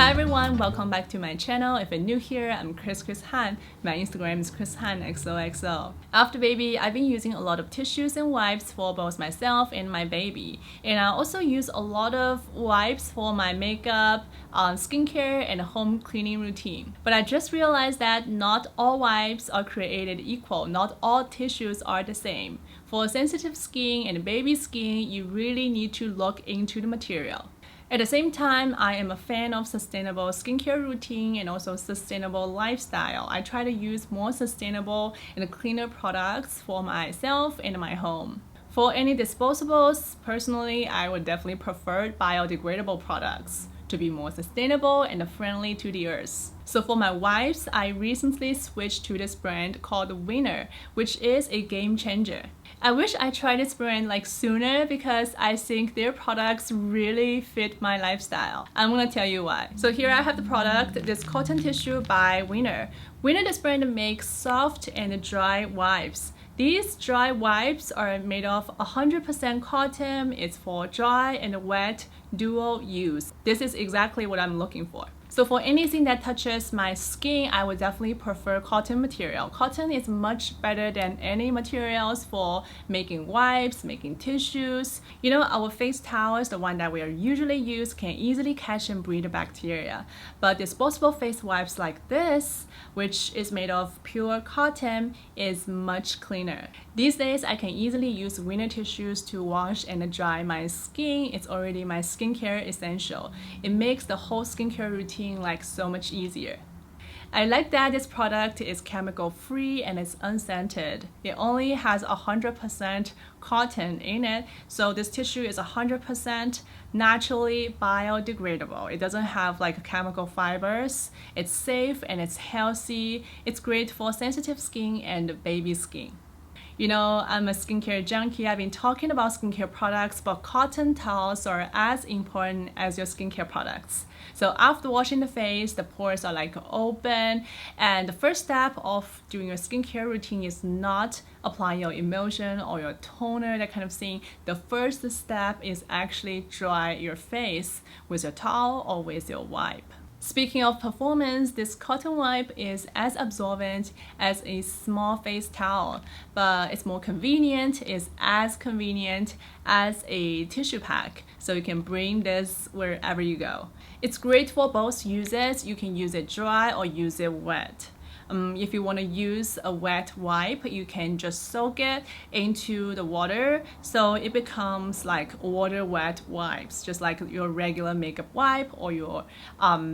Hi everyone, welcome back to my channel. If you're new here, I'm Chris Han. My Instagram is chrishanxoxo. After baby, I've been using a lot of tissues and wipes for both myself and my baby. And I also use a lot of wipes for my makeup, skincare, and home cleaning routine. But I just realized that not all wipes are created equal. Not all tissues are the same. For sensitive skin and baby skin, you really need to look into the material. At the same time, I am a fan of sustainable skincare routine and also sustainable lifestyle. I try to use more sustainable and cleaner products for myself and my home. For any disposables, personally, I would definitely prefer biodegradable products to be more sustainable and friendly to the earth. So for my wipes, I recently switched to this brand called Winner, which is a game changer. I wish I tried this brand sooner because I think their products really fit my lifestyle. I'm gonna tell you why. So here I have the product, this cotton tissue by Winner. Winner, this brand makes soft and dry wipes. These dry wipes are made of 100% cotton. It's for dry and wet dual use. This is exactly what I'm looking for. So for anything that touches my skin, I would definitely prefer cotton material. Cotton is much better than any materials for making wipes, making tissues. You know, our face towels, the one that we are usually use, can easily catch and breed bacteria. But disposable face wipes like this, which is made of pure cotton, is much cleaner. These days, I can easily use Winner tissues to wash and dry my skin. It's already my skincare essential. It makes the whole skincare routine so much easier. I like that this product is chemical free and it's unscented. It only has 100% cotton in it, so this tissue is 100% naturally biodegradable. It doesn't have chemical fibers. It's safe and it's healthy. It's great for sensitive skin and baby skin. You know, I'm a skincare junkie. I've been talking about skincare products, but cotton towels are as important as your skincare products. So after washing the face, the pores are open, and the first step of doing your skincare routine is not applying your emulsion or your toner, that kind of thing. The first step is actually dry your face with your towel or with your wipe. Speaking of performance, this cotton wipe is as absorbent as a small face towel, but it's more convenient. It's as convenient as a tissue pack, so you can bring this wherever you go. It's great for both uses. You can use it dry or use it wet. If you want to use a wet wipe, you can just soak it into the water, so it becomes water wet wipes, just like your regular makeup wipe or your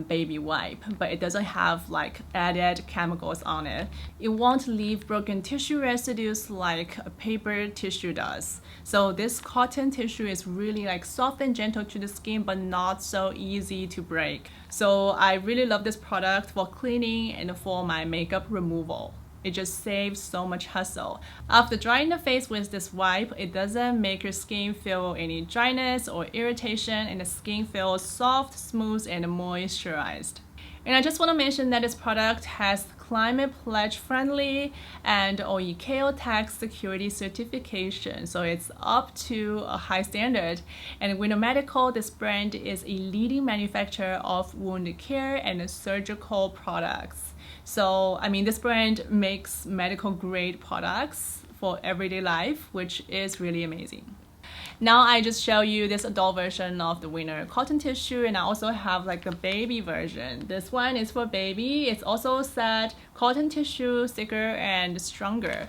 baby wipe, but it doesn't have added chemicals on it. It won't leave broken tissue residues like a paper tissue does. So this cotton tissue is really soft and gentle to the skin, but not so easy to break. So I really love this product for cleaning and for my makeup removal. It just saves so much hassle. After drying the face with this wipe, it doesn't make your skin feel any dryness or irritation, and the skin feels soft, smooth, and moisturized. And I just want to mention that this product has Climate Pledge Friendly and OEKO Tax Security Certification, so it's up to a high standard. And Winner Medical, this brand is a leading manufacturer of wound care and surgical products. So, I mean, this brand makes medical grade products for everyday life, which is really amazing. Now I just show you this adult version of the Winner cotton tissue, and I also have the baby version. This one is for baby. It's also said cotton tissue, thicker and stronger.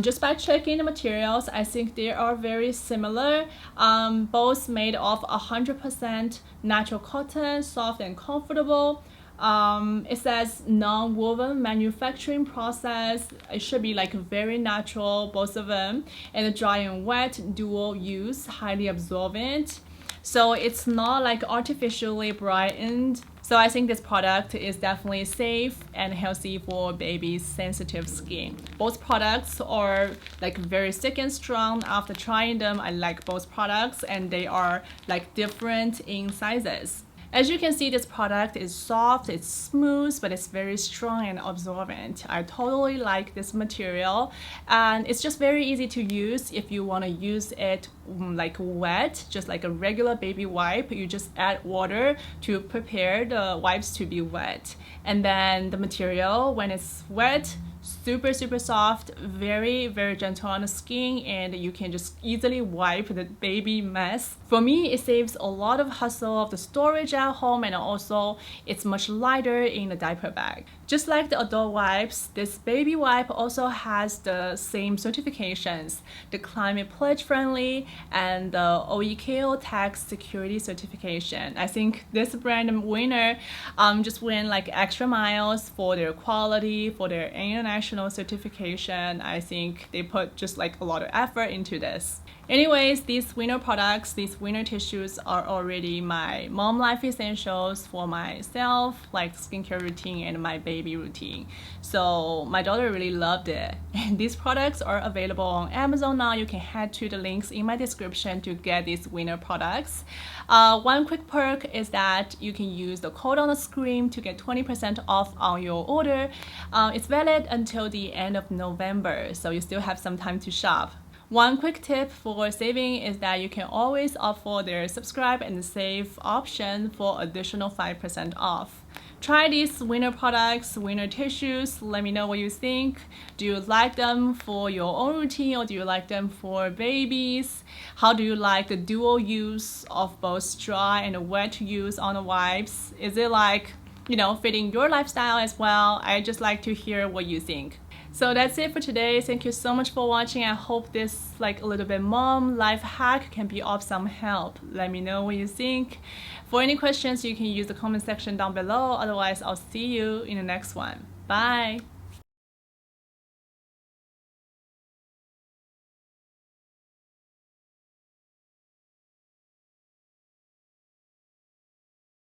Just by checking the materials, I think they are very similar. Both made of 100% natural cotton, soft and comfortable. It says non-woven manufacturing process. It should be very natural, both of them. And the dry and wet dual use, highly absorbent. So it's not artificially brightened. So I think this product is definitely safe and healthy for baby's sensitive skin. Both products are very thick and strong. After trying them, I like both products, and they are different in sizes. As you can see, this product is soft, it's smooth, but it's very strong and absorbent. I totally like this material, and it's just very easy to use. If you want to use it like wet, just like a regular baby wipe, you just add water to prepare the wipes to be wet. And then the material, when it's wet, super soft, very gentle on the skin, and you can just easily wipe the baby mess. For me, it saves a lot of hassle of the storage at home, and also it's much lighter in the diaper bag. Just like the adult wipes, this baby wipe also has the same certifications: the Climate Pledge Friendly and the OEKO Tax Security Certification. I think this brand winner just went like extra miles for their quality, for their international certification. I think they put just like a lot of effort into this. Anyways, these winter products, these winter tissues are already my mom life essentials for myself, like skincare routine and my baby routine. So my daughter really loved it. And these products are available on Amazon now. You can head to the links in my description to get these winter products. One quick perk is that you can use the code on the screen to get 20% off on your order. It's valid until the end of November, so you still have some time to shop. One quick tip for saving is that you can always opt for their subscribe and save option for additional 5% off. Try these winter products, winter tissues. Let me know what you think. Do you like them for your own routine, or do you like them for babies? How do you like the dual use of both dry and wet use on the wipes? Is it like, fitting your lifestyle as well? I just like to hear what you think. So that's it for today. Thank you so much for watching. I hope this like a little bit mom life hack can be of some help. Let me know what you think. For any questions, you can use the comment section down below. Otherwise, I'll see you in the next one. Bye.